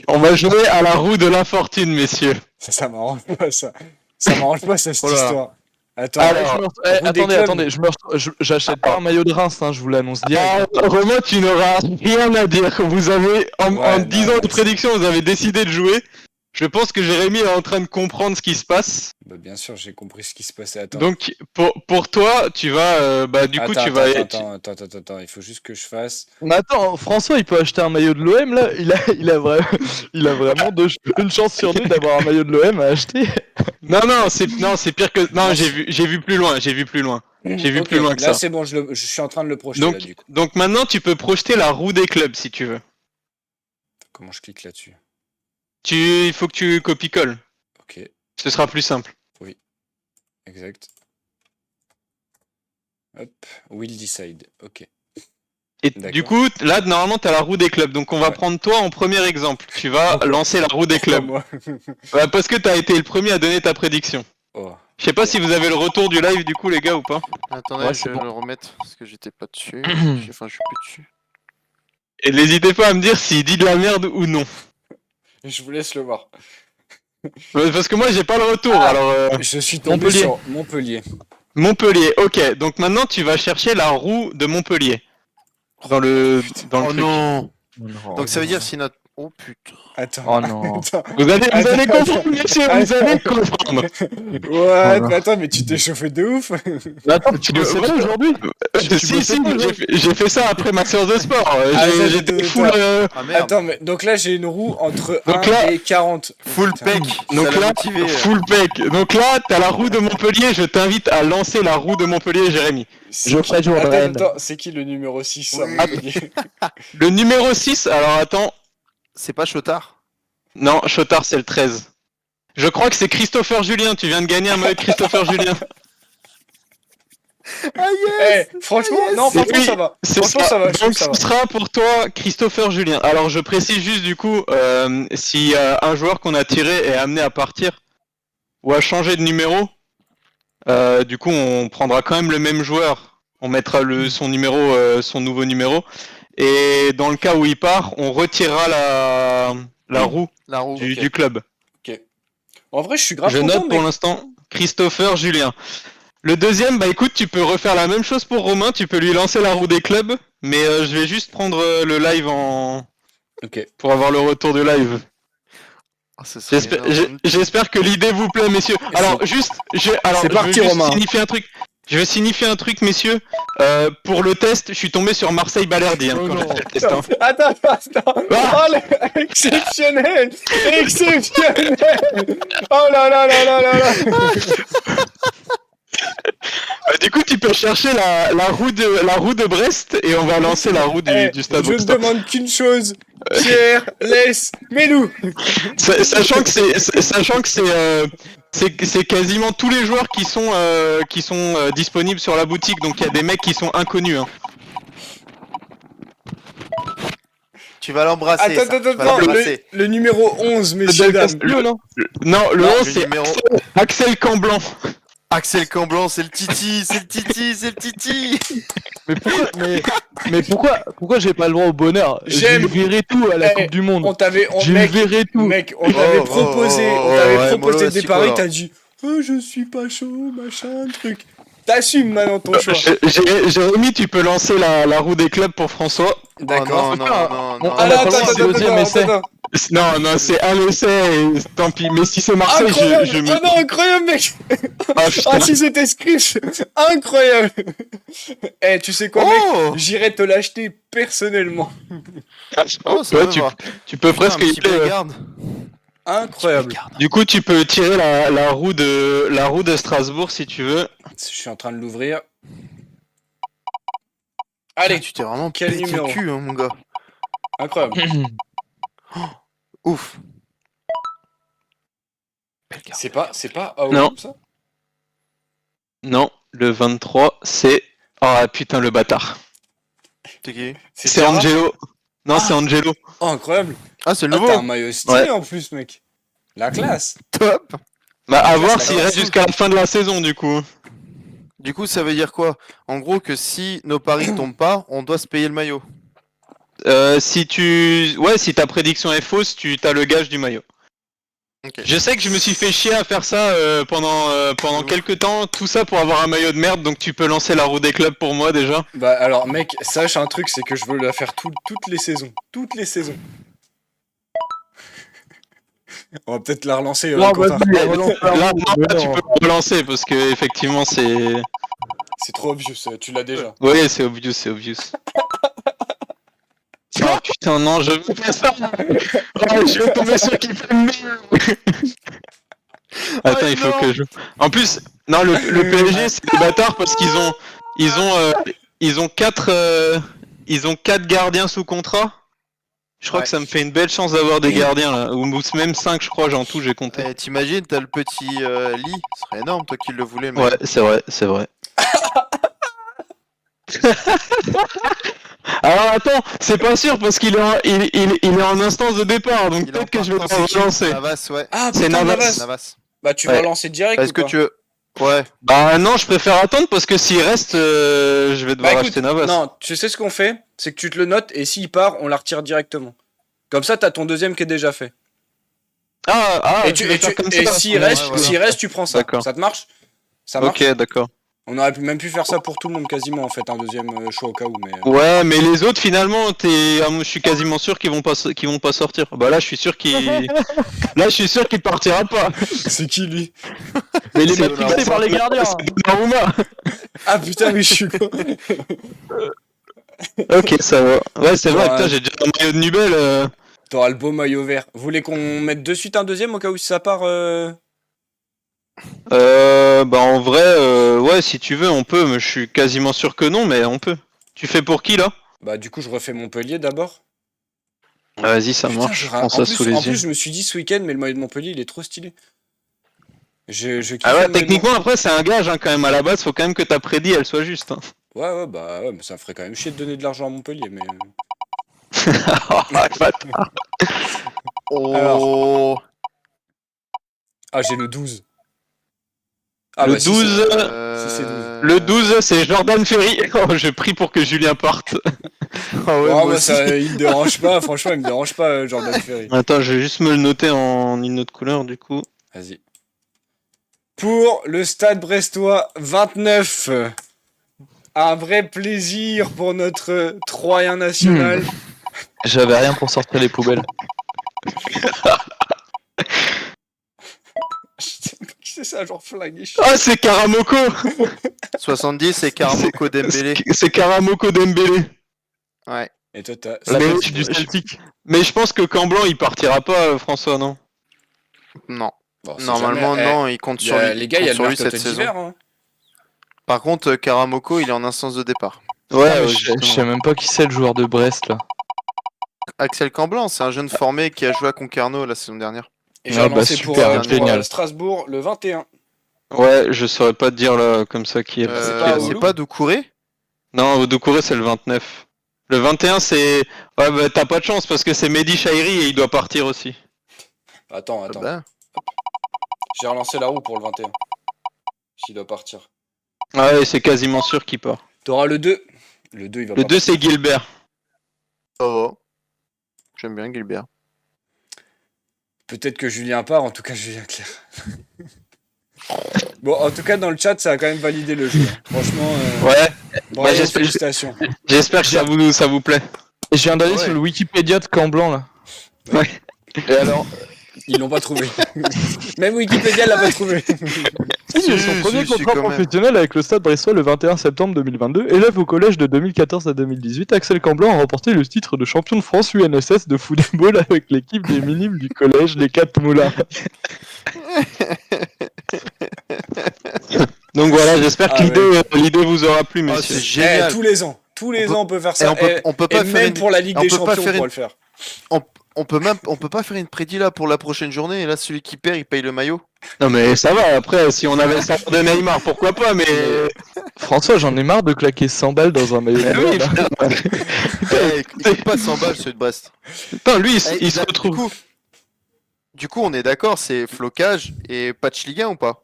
On va jouer à la roue de l'infortune, messieurs. Ça m'arrange pas, ça. Ça m'arrange pas, cette Oh là. histoire. Attends, Alors, roue des clubs. attendez, j'achète pas un maillot de Reims, hein, je vous l'annonce direct. Romain, tu n'auras rien à dire. Vous avez, en Ouais, 10 non, ans de prédiction, vous avez décidé de jouer. Je pense que Jérémy est en train de comprendre ce qui se passe. Bah, bien sûr, j'ai compris ce qui se passait. Attends. Donc, pour toi, tu vas, du coup, tu vas... Attends, il faut juste que je fasse. Mais attends, François, il peut acheter un maillot de l'OM là. Il a vraiment une chance sur deux d'avoir un maillot de l'OM à acheter. Non, c'est pire que... Non, j'ai vu plus loin, J'ai vu plus loin que Là, ça. c'est bon, je suis en train de le projeter, là, du coup. Donc maintenant, tu peux projeter la roue des clubs, si tu veux. Comment je clique là-dessus? Il faut que tu copies-colles. Ok, Ce sera plus simple. exact. Hop, will decide, ok. Et D'accord. du coup, là, normalement, tu as la roue des clubs. Donc, on va Ouais. prendre toi en premier exemple. Tu vas lancer la roue des Pourquoi clubs. moi? Ouais, parce que tu as été le premier à donner ta prédiction. Oh. Je sais pas si vous avez le retour du live, du coup, les gars, ou pas. Attendez, Ouais, je c'est vais bon. le remettre parce que j'étais pas dessus. Enfin, je suis plus dessus. Et n'hésitez pas à me dire s'il dit de la merde ou non. Je vous laisse le voir. Parce que moi, j'ai pas le retour. Ah. Alors, Je suis tombé Montpellier. sur Montpellier. Montpellier, ok. Donc maintenant, tu vas chercher la roue de Montpellier. Dans le Oh truc. non. Oh, Donc ça veut dire si notre... Oh putain. Attends. Oh non. Attends. Vous allez Attends, comprendre, messieurs, vous allez comprendre. Ouais, non. mais attends, mais tu t'es chauffé de ouf. Mais attends, tu bossais pas aujourd'hui? Si, j'ai fait ça après ma séance de sport. J'étais attends, full. Ah merde. Attends, mais donc là, j'ai une roue entre Donc 1 là- et 40. Full Putain. pec. Donc Ça l'a là, motivé. full pec. Donc là, t'as la roue de Montpellier. Je t'invite à lancer la roue de Montpellier, Jérémy. C'est Je qui- ferai jour de Rennes. Attends, c'est qui le numéro 6 Le numéro 6, alors attends. C'est pas Chotard? Non, Chotard, c'est le 13. Je crois que c'est Christopher Julien. Tu viens de gagner un maillot de Christopher Julien. Ah yes. Franchement, Yes. non, franchement, Oui, ça va. C'est Franchement, ça. ça va, je trouve Donc que ça ce va. sera pour toi Christopher Julien. Alors je précise juste du coup, si un joueur qu'on a tiré est amené à partir ou à changer de numéro, du coup on prendra quand même le même joueur. On mettra son numéro, son nouveau numéro. Et dans le cas où il part, on retirera la roue La roue. ok. du club. En vrai, je suis grave Je content, note pour mec. l'instant Christopher Julien. Le deuxième, bah écoute, tu peux refaire la même chose pour Romain, tu peux lui lancer la roue des clubs, mais je vais juste prendre le live Ok. pour avoir le retour du live. Ah, ce serait énorme. J'espère que l'idée vous plaît, messieurs. Alors juste, je C'est parti, veux juste Romain. signifier un truc. Je veux signifier un truc, messieurs. Pour le test, je suis tombé sur Marseille Balerdi hein, Oh quand non. j'ai fait le test. Hein. Attends. Ah. Oh, exceptionnel. Exceptionnel. Oh là là là là là là. Du coup, tu peux chercher la roue de Brest et on va lancer la roue du Stade Je ne Rockstar. demande qu'une chose. Pierre, laisse, mets-nous. Sachant que c'est quasiment tous les joueurs qui sont disponibles sur la boutique, donc il y a des mecs qui sont inconnus. Hein. Tu vas l'embrasser. ça. Tu vas Attends, l'embrasser. le numéro 11, messieurs, dames. non? Non, le Non, 11 le c'est numéro- Axel Camblanc. Axel Camblanc, c'est le Titi, c'est le Titi, c'est le Titi. Mais pourquoi j'ai pas le droit au bonheur? J'aime. Je verrai tout à la Eh, Coupe du Monde. On t'avait, Je mec, verrai tout. mec, on t'avait proposé, ouais, mollo, de c'est départ, quoi, t'as dit, oh, je suis pas chaud, machin, truc. T'assumes maintenant ton choix. Jérémy, tu peux lancer la roue des clubs pour François. D'accord. Oh, non, non, non, Ah, non. là, attends. Non, c'est un essai et tant pis. Mais si c'est Marseille, Incroyable. je me. Oh non, incroyable, mec. Ah, putain. Ah, si c'était Scrish, incroyable. Eh, tu sais quoi, mec? Oh, J'irai te l'acheter personnellement. oh, ça Ouais, va, tu, va. tu peux Putain, presque un y petit aller. Bellegarde. Incroyable. Du coup, tu peux tirer la roue de Strasbourg si tu veux. Je suis en train de l'ouvrir. Allez, Allez, tu t'es vraiment quel pété numéro le cul, hein, mon gars. incroyable. Ouf. C'est pas Aoum, Non. ça? Non, le 23, c'est. Ah putain, le bâtard. T'es qui? C'est Diarra Angelo. Non, Ah. c'est Angelo. Oh, incroyable. Ah, c'est le Ah, nouveau. t'as un maillot stylé Ouais. en plus, mec. La classe. Top. Bah, à voir la s'il classe. reste jusqu'à la fin de la saison, du coup. Du coup, ça veut dire quoi? En gros, que si nos paris tombent pas, on doit se payer le maillot. Si ta prédiction est fausse, tu as le gage du maillot. Ok. Je sais que je me suis fait chier à faire ça pendant quelques temps, tout ça pour avoir un maillot de merde, donc tu peux lancer la roue des clubs pour moi déjà. Bah alors mec, sache un truc, c'est que je veux la faire toutes les saisons. Toutes les saisons. On va peut-être la relancer. Non, Quentin. vas-y, relance-la. Là, non, Mais là, tu non. peux le relancer parce que effectivement c'est. C'est trop obvious, tu l'as déjà. Oui, c'est obvious, c'est obvious. Oh putain, non, je veux pas ça! Oh, je vais tomber sur qui fait le Attends, il faut que je. En plus, non, le PSG, c'est des bâtards parce qu'ils ont 4 gardiens sous contrat. Je crois Ouais. que ça me fait une belle chance d'avoir des gardiens là. Ou même 5, je crois, en tout, j'ai compté. Eh, t'imagines, t'as le petit lit, ce serait énorme, toi qui le voulais, le Ouais, mec. c'est vrai, c'est vrai. Alors attends, c'est pas sûr parce qu'il est en instance de départ, donc Il est en peut-être que je vais partance, devoir c'est qui relancer. Navas, ouais. Ah C'est putain, Navas. Navas. Navas. Bah tu vas Ouais. relancer direct Est-ce ou que pas? tu veux... Ouais. Bah non, je préfère attendre parce que s'il reste, je vais devoir Bah écoute, acheter Navas. non, tu sais ce qu'on fait? C'est que tu te le notes et s'il part, on la retire directement. Comme ça, t'as ton deuxième qui est déjà fait. Ah, et tu veux faire comme ça. s'il Ouais, reste, voilà. s'il reste, tu prends ça. D'accord. Ça te marche? Ça marche? Ok, d'accord. On aurait même pu faire ça pour tout le monde quasiment en fait, un deuxième choix au cas où, mais. Ouais, mais les autres finalement, je suis quasiment sûr qu'ils vont pas sortir. Bah là, je suis sûr qu'il partira pas. C'est qui lui? Mais il est C'est matrixé fixé par les gardiens. C'est Donnarumma. Ah putain, mais je suis con. Ok, ça va. Ouais, c'est vrai. Ouais. Putain, j'ai déjà un maillot de Nubel. T'auras le beau maillot vert. Vous voulez qu'on mette de suite un deuxième au cas où ça part Bah en vrai, ouais, si tu veux, on peut. Mais je suis quasiment sûr que non, mais on peut. Tu fais pour qui là? Bah du coup, je refais Montpellier d'abord. Vas-y, ça Putain, marche. je Je prends ça sous en les plus, yeux. je me suis dit ce week-end, mais le maillot de Montpellier, il est trop stylé. Je kiffe Ah le ouais, maillot de techniquement après c'est un gage hein, quand même à la base, faut quand même que ta prédit elle soit juste. Hein. Ouais, bah ouais, mais ça me ferait quand même chier de donner de l'argent à Montpellier, mais. Oh. Ah, j'ai le 12. Ah, Le bah, si, 12, Si, c'est 12. Le 12 c'est Jordan Ferry. Oh, je prie pour que Julien parte. Ah ouais, Oh, moi bah, aussi. ça, il me dérange pas, franchement, il me dérange pas, Jordan Ferry. Attends, je vais juste me le noter en une autre couleur du coup. Vas-y. Pour le Stade Brestois 29. Un vrai plaisir pour notre Troyen national. J'avais rien pour sortir les poubelles. Qui c'est ça, genre flingué? Ah, c'est Karamoko. 70, c'est Karamoko Dembélé. C'est Karamoko Dembélé. Ouais. Et toi, t'as. La Mais petite du Celtic. Mais je pense que Camblanc il partira pas, François, non? Non. Bon, c'est Normalement, jamais- non, il compte Eh, sur lui. les gars, il y a le sur lui mercato cette saison. d'hiver. Hein. Par contre, Karamoko, il est en instance de départ. Ouais, je sais même pas qui c'est le joueur de Brest là. Axel Camblan, c'est un jeune formé qui a joué à Concarneau la saison dernière. Et j'ai Ah, relancé bah, pour, super, pour génial. Strasbourg le 21. Ouais, je saurais pas te dire là comme ça qui est. pas C'est Oulu pas Doucouré? Non, Doucouré c'est le 29. Le 21 c'est. Ouais, bah t'as pas de chance parce que c'est Mehdi Chahiri et il doit partir aussi. Attends. Ah bah. J'ai relancé la roue pour le 21. S'il doit partir. Ouais, c'est quasiment sûr qu'il part. T'auras le 2. Le 2, il va Le pas 2 c'est Gilbert. Ça va. J'aime bien Gilbert. Peut-être que Julien part, en tout cas Julien Clerc. Bon, en tout cas, dans le chat, ça a quand même validé le jeu. Hein. Franchement, Ouais, bravo, j'espère- félicitations. j'espère que ça vous plaît. Et je viens d'aller Ouais. sur le Wikipédia de Camblanc là. Ouais. Et alors, Ils l'ont pas trouvé. Même Wikipédia l'a pas trouvé. il a son premier contrat quand même. professionnel avec le Stade Brestois le 21 septembre 2022. Élève au collège de 2014 à 2018, Axel Camblanc a remporté le titre de champion de France UNSS de football avec l'équipe des minimes du collège Les 4 Moulins. Donc voilà, j'espère que Ah l'idée vous aura plu, Ah, messieurs. c'est génial. Tous les ans. Tous les On peut- ans, on peut faire et ça. on peut pas et faire même une- pour la Ligue on des peut pas Champions, on faire pourra une- le faire. On peut pas faire une prédit là pour la prochaine journée et là celui qui perd il paye le maillot. Non mais ça va, après si on avait le salaire de Neymar, pourquoi pas, mais... François, j'en ai marre de claquer 100 balles dans un maillot de Mais oui, l'OM, hein. Eh, écoute pas 100 balles celui de Brest. Putain, lui, Eh, il se là, retrouve... Du coup, on est d'accord, c'est flocage et patch Ligue 1 ou pas?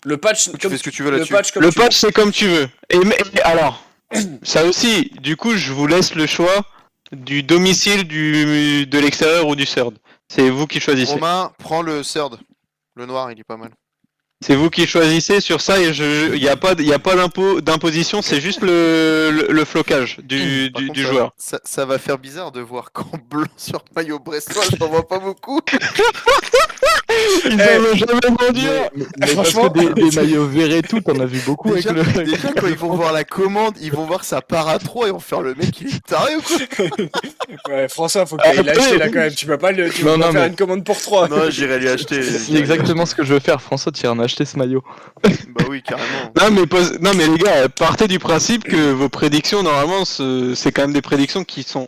Le patch, Tu fais ce que tu veux le là-dessus. patch comme Le tu veux. patch c'est comme tu veux. Et alors, ça aussi, du coup je vous laisse le choix. du domicile, de l'extérieur ou du third. C'est vous qui choisissez. Romain, prends le third. Le noir, il est pas mal. C'est vous qui choisissez sur ça et il n'y a pas d'imposition, c'est juste le flocage du Par contre, joueur. Ça va faire bizarre de voir camp blanc sur maillot brestois, j'en vois pas beaucoup. Ils Eh, en ont jamais vendu. Mais franchement, parce que des maillots verts et tout, t'en as vu beaucoup Déjà, avec le. déjà, quand ils vont voir la commande, ils vont voir que ça part à 3 et vont faire le mec, il est taré ou quoi? Ouais, François, faut que t'ailles l'acheter là quand même. Tu peux pas, tu peux Non, pas non, faire mais- une commande pour 3. Non, j'irai lui acheter. C'est exactement ce que je veux faire. François, tu iras m'acheter ce maillot. Bah oui, carrément. Non mais les gars, partez du principe que vos prédictions normalement c'est quand même des prédictions qui sont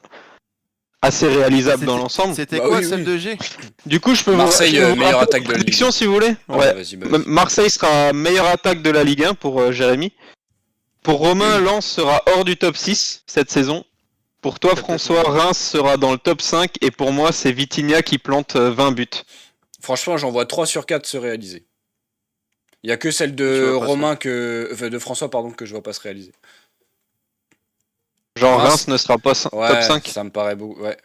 assez réalisables dans l'ensemble. C'était Bah quoi oui, celle oui. de G? Du coup je peux Marseille, je peux vous meilleure rappeler attaque de la vos prédictions Ligue. si vous voulez. Ouais. Vas-y, vas-y. Marseille sera meilleure attaque de la Ligue 1 pour Jérémy. Pour Romain, Lens sera hors du top 6 cette saison. Pour toi, François, Reims sera dans le top 5. Et pour moi, c'est Vitinha qui plante 20 buts. Franchement, j'en vois 3 sur 4 se réaliser. Il y a que celle Je de vois pas Romain de François pardon que je vois pas se réaliser. Genre Reims. Reims ne sera pas Ouais, top 5. ça me paraît beau. Ouais.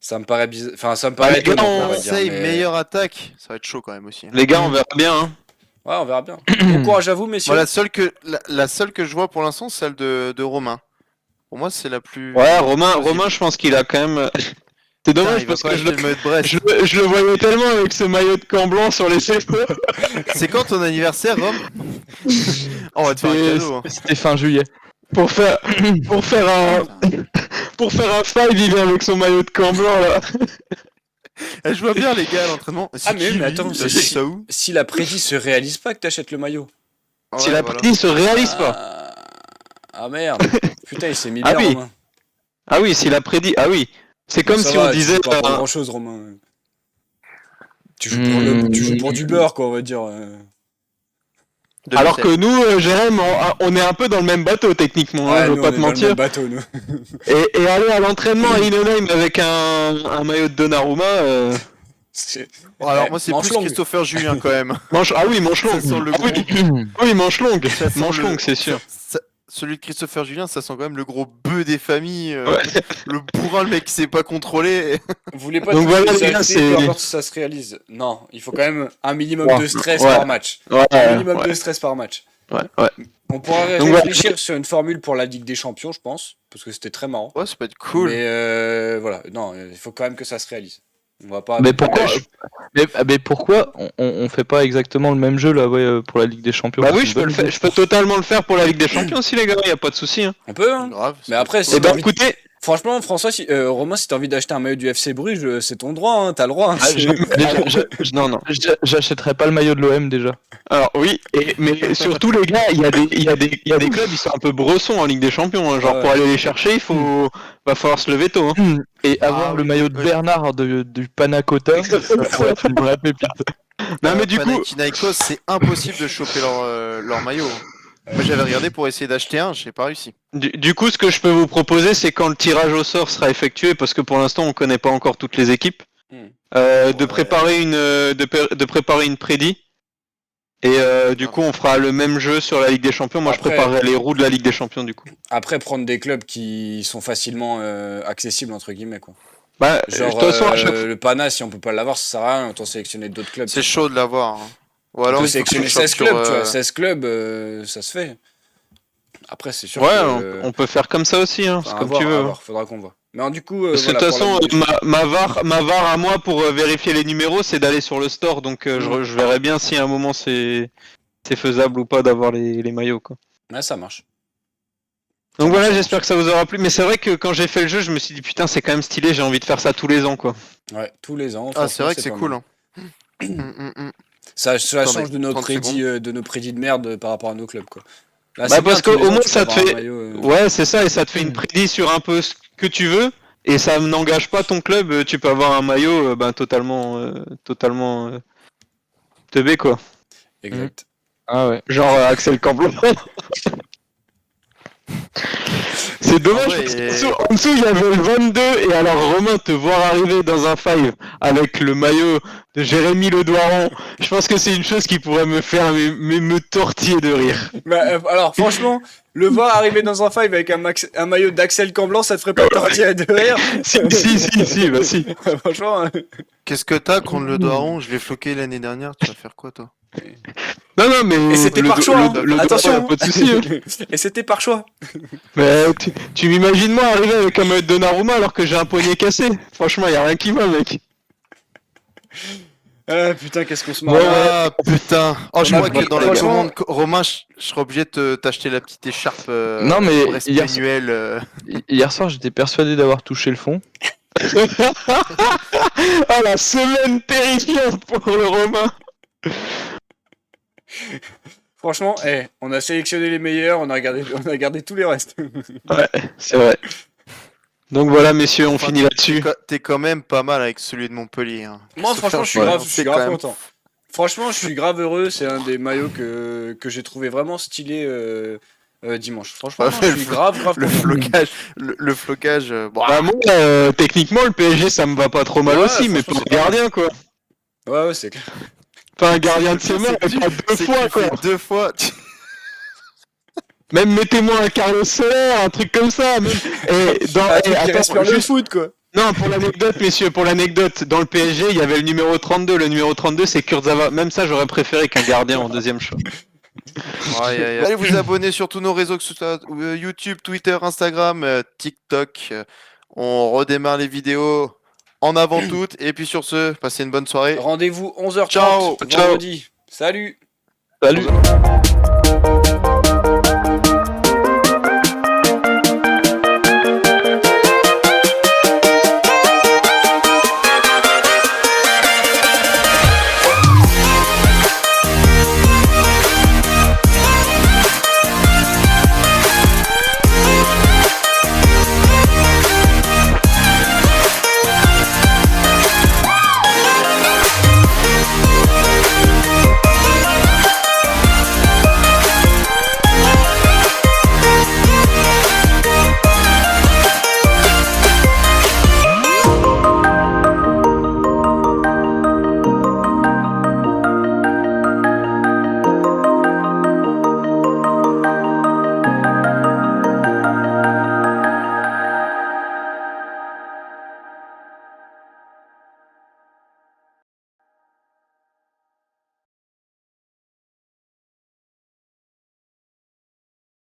Ça me paraît bizarre. Enfin, ça me paraît les gars, étonnant, on va dire. Marseille, mais- meilleure attaque. Ça va être chaud quand même aussi. Les gars, on verra bien. Hein. Ouais, on verra bien. Bon courage à vous, messieurs. Moi, la seule que je vois pour l'instant, c'est celle de Romain. Pour moi, c'est la plus. Ouais, Romain, plausible. je pense qu'il a quand même. C'est Putain, dommage il va parce pas que acheter le maillot de Brest. je le voyais tellement avec ce maillot de camp blanc sur les épaules. C'est quand ton anniversaire, Rome? Oh, on va te faire un cadeau. Hein. C'était fin juillet. Pour faire un five, il vient avec son maillot de camp blanc là. Eh, je vois bien les gars à l'entraînement. Ah, mais attends, c'est c'est si- ça où? Si la prédit se réalise pas que t'achètes le maillot. Si Ouais, la voilà. partie se réalise pas. Ah merde. Putain, il s'est mis Ah bien, oui. Romain. Ah oui, si la prédit. Ah oui. C'est comme Ça si va, on tu disait. joues pas pour grand chose, Romain. Tu joues pour du beurre, quoi, on va dire. De Alors Lucerne. que nous, Jérém, on est un peu dans le même bateau techniquement, hein, je veux nous, pas on te est dans le mentir. même bateau, nous. Et aller à l'entraînement à Innenheim avec un maillot de Donnarumma. C'est- Bon, alors moi c'est manche plus longue. Christopher Julien quand même. Ah oui, manche Ça longue. sent le Ah gros. oui, manche longue. Ça sent Manche le- longue, c'est sûr. Celui de Christopher Julien, ça sent quand même le gros bœuf des familles. Ouais. Le bourrin, le mec qui sait pas contrôler. Vous voulez pas Donc tous voilà, les les gars, acheter, c'est- peu importe si ça se réalise. Non, il faut quand même un minimum Ouais. de stress Ouais. par match. Ouais, Un minimum ouais, de stress par match. ouais. On pourra Donc réfléchir sur une formule pour la Ligue des Champions, je pense, parce que c'était très marrant. Ouais, ça peut être cool. Mais voilà, non, il faut quand même que ça se réalise. On va pas. Mais pourquoi on fait pas exactement le même jeu là pour la Ligue des Champions? Bah C'est oui, une je peux bonne le faire. idée. Je peux totalement le faire pour la Ligue des Champions aussi, les gars. Y a pas de souci. Hein. On peut, hein. Grave. Mais après, c'est c'est Eh ben, envie de- écoutez, Franchement, François, Romain, si t'as envie d'acheter un maillot du FC Bruges, c'est ton droit, hein, t'as le droit. hein, Ah, c'est- non. J'achèterais pas le maillot de l'OM déjà. Alors oui, mais surtout les gars, il y a des clubs, ils sont un peu bressons en Ligue des Champions. Hein. Genre Ouais. pour aller les chercher, va falloir se lever tôt. Hein. Et avoir le oui, maillot de ouais. Bernard du Panacota, ça pourrait être une vraie pépite. Non mais du coup, Panathinaikos, c'est impossible de choper leur maillot. Moi j'avais regardé pour essayer d'acheter un, j'ai pas réussi. du coup, ce que je peux vous proposer, c'est quand le tirage au sort sera effectué, parce que pour l'instant, on connaît pas encore toutes les équipes, de préparer une prédit. Et du coup, on fera le même jeu sur la Ligue des Champions. Moi, Après- je préparerai les roues de la Ligue des Champions, du coup. Après, prendre des clubs qui sont facilement accessibles, entre guillemets, quoi. Bah, Genre, de toute façon, à chaque fois- le Pana, si on peut pas l'avoir, ça sert à rien, autant sélectionner d'autres clubs. C'est chaud de l'avoir. Hein. Ou On alors peut il faut que sélectionner tu chopes 16 sur, clubs, tu vois. 16 clubs, ça se fait. Après, c'est sûr Ouais, que... on peut faire comme ça aussi, hein, c'est Enfin, à comme voir, tu à veux. voir, faudra qu'on voit. Mais alors, du coup, Parce que de voilà, toute pour la façon, Ligue des Champions. ma VAR à moi pour vérifier les numéros, c'est d'aller sur le store, donc je verrai bien si à un moment c'est faisable ou pas d'avoir les maillots, quoi. Ouais, ça marche. Donc Ça voilà, marche. j'espère que ça vous aura plu. Mais c'est vrai que quand j'ai fait le jeu, je me suis dit putain, c'est quand même stylé, j'ai envie de faire ça tous les ans, quoi. Ouais, tous les ans. Ah, c'est vrai que c'est pas cool. mal. Hein. Ça Attends, change mais de nos 30 prédits de merde par rapport à nos clubs, quoi. Là, Bah, c'est bien, parce tous les qu'au ans, moins, tu ça peux te avoir un fait- maillot, Ouais, c'est ça, et ça te fait une prédit sur un peu ce que tu veux, et ça n'engage pas ton club. Tu peux avoir un maillot totalement teubé, quoi. Exact. Ah ouais. Genre Axel Camblon. C'est dommage Ah ouais, parce et- en dessous, il y avait le 22 et alors Romain te voir arriver dans un 5 avec le maillot de Jérémy Le Doiron, je pense que c'est une chose qui pourrait me faire me tortiller de rire. Bah, alors, franchement, le voir arriver dans un 5 avec un maillot d'Axel Camblanc, ça te ferait pas tortiller de rire. Si, bah si. Franchement, Qu'est-ce que t'as contre le Doiron? Je l'ai floqué l'année dernière, tu vas faire quoi toi? Non, mais et c'était le par choix, hein. Doiron, Attention. pas de souci. Hein. Et c'était par choix. Mais tu m'imagines moi arriver avec un maillot de Donnarumma alors que j'ai un poignet cassé. Franchement, y a rien qui va, mec. Ah putain, qu'est-ce qu'on se marre. Ah putain! Oh, je On a crois que pris- dans la franchement- commande, Romain, je serais obligé de t'acheter la petite écharpe. Non, mais respect hier- annuel, Hier soir, j'étais persuadé d'avoir touché le fond. Ah, la semaine terrifiante pour le Romain. Franchement, on a sélectionné les meilleurs, on a gardé tous les restes. Ouais, c'est vrai. Donc voilà, messieurs, on Enfin, finit là-dessus. T'es quand même pas mal avec celui de Montpellier. Hein. Moi, Christopher franchement, je suis Julien, grave, c'est quand même- content. Franchement, je suis grave heureux. C'est un des maillots que j'ai trouvé vraiment stylé dimanche. Franchement, Ouais, je suis grave Le content. flocage, le flocage. Bon, Bah moi, techniquement, le PSG, ça me va pas trop mal Ouais, aussi, mais franchement, pour le c'est pas gardien, quoi. Ouais, c'est clair. Enfin, un gardien de ses mains, c'est- pas deux c'est fois, qu'il quoi. fait 2 fois. Même mettez-moi un Carlos Soler, un truc comme ça. Même... Et dans... Un truc qui attends, respire le juste- foot, quoi. Non, pour l'anecdote, messieurs, pour l'anecdote, dans le PSG, il y avait le numéro 32. Le numéro 32, c'est Kurzawa. Même ça, j'aurais préféré qu'un gardien en deuxième choix. Allez vous abonner sur tous nos réseaux, que ce soit YouTube, Twitter, Instagram, TikTok. On redémarre les vidéos en avant toutes. Et puis sur ce, passez une bonne soirée. Rendez-vous 11h30 Ciao. vendredi. Salut. Salut!